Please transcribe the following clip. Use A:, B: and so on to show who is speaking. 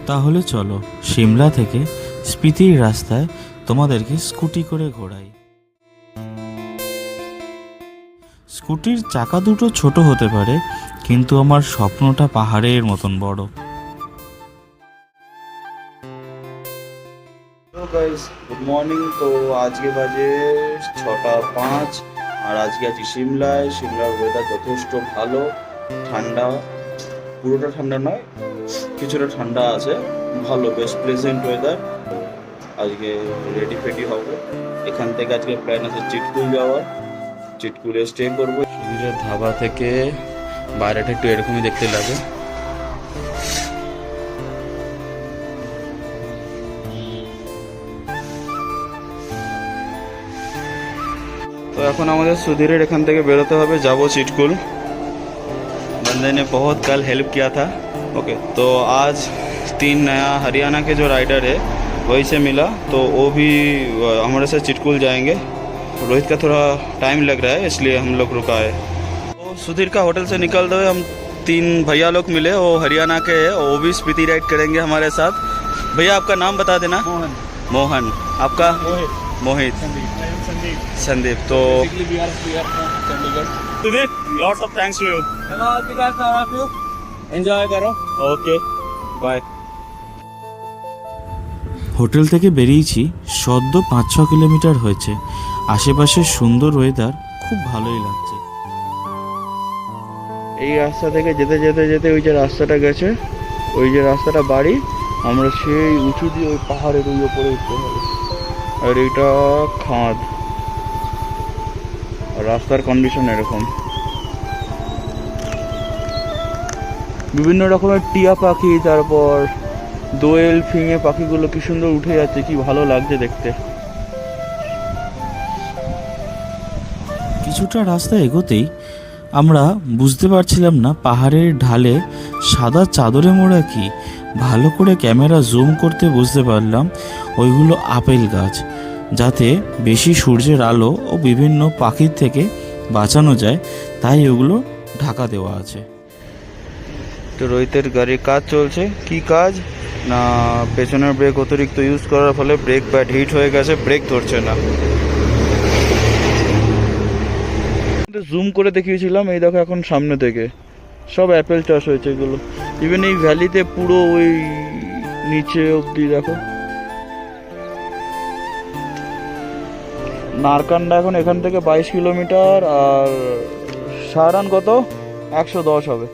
A: তাহলে চলো সিমলা থেকে স্পিতির রাস্তায় তোমাদেরকে স্কুটি করে ঘোরাই। স্কুটির চাকা দুটো ছোট হতে পারে, কিন্তু আমার স্বপ্নটা পাহাড়ের মতন বড়।
B: Guys good morning. তো আজকে বাজে 6টা 5 আর আজকে আছি সিমলায়। সিমলার ওয়েদার যথেষ্ট ভালো, ঠান্ডা, পুরোটা ঠান্ডা নয়, কিছুটা ঠান্ডা আছে, ভালো, বেশ প্লেজেন্ট ওয়েদার। আজকে রেডি ফেডি হবে। এখান থেকে আজকে প্ল্যান আছে চিটকুল যাওয়ার, চিটকুলে স্টে করবো। সুধীরের ধাবা থেকে বাইরেটা একটু এরকমই দেখতে লাগে। तो এখন আমাদের সুধীরের এখান থেকে বেরোতে হবে, যাবো চিটকুল। बंदे ने बहुत कल हेल्प किया था। ओके, तो आज 3 नया हरियाणा के जो राइडर है वही से मिला, तो वो भी हमारे साथ चिटकुल जाएंगे। रोहित का थोड़ा टाइम लग रहा है, इसलिए हम लोग रुका है। तो सुधीर का होटल से निकलते हुए हम 3 भैया लोग मिले, वो हरियाणा के हैं, वो भी स्पीति राइड करेंगे हमारे साथ। भैया आपका नाम बता देना। मोहन। आपका? मोहित। संदीप। तो lots of thanks to you. Enjoy करो। Okay, bye.
A: হোটেল থেকে বেরিয়েছি, সদ্য 5-6 কিলোমিটার হয়েছে। আশেপাশে সুন্দর ওয়েদার, খুব ভালোই লাগছে।
B: এই রাস্তা থেকে যেতে যেতে যেতে ওই যে রাস্তাটা গেছে, ওই যে রাস্তাটা বাড়ি, আমরা সেই উঁচু দিয়ে ওই পাহাড়ের ওই ওপরে উঠতে হবে। আর এইটা খাদ, আর রাস্তার কন্ডিশন এরকম। বিভিন্ন রকমের টিয়া পাখি, তারপর দোয়েল, ফিঙে পাখিগুলো কি সুন্দর উঠে যাচ্ছে, কি ভালো লাগছে দেখতে।
A: কিছুটা রাস্তা এগোতেই আমরা বুঝতে পারছিলাম না পাহাড়ের ঢালে সাদা চাদরে মোড়া কি। ভালো করে ক্যামেরা জুম করতে বুঝতে পারলাম ওইগুলো আপেল গাছ, যাতে বেশি সূর্যের আলো ও বিভিন্ন পাখির থেকে বাঁচানো যায়, তাই ওগুলো ঢাকা দেওয়া আছে।
B: তো রোহিতের গাড়ির কাজ চলছে। কি কাজ না, পেছনের ব্রেক অতিরিক্ত ইউজ করার ফলে ব্রেক প্যাড হিট হয়ে গেছে, ব্রেক ধরছে না। জুম করে দেখিয়েছিলাম, এই দেখো এখন সামনে থেকে সব অ্যাপেল চাষ হয়েছে এগুলো। ইভেন এই ভ্যালিতে পুরো ওই নিচে অবধি দেখো। নারকান্ডা এখন এখান থেকে 22 কিলোমিটার, আর সারান কত 110 হবে।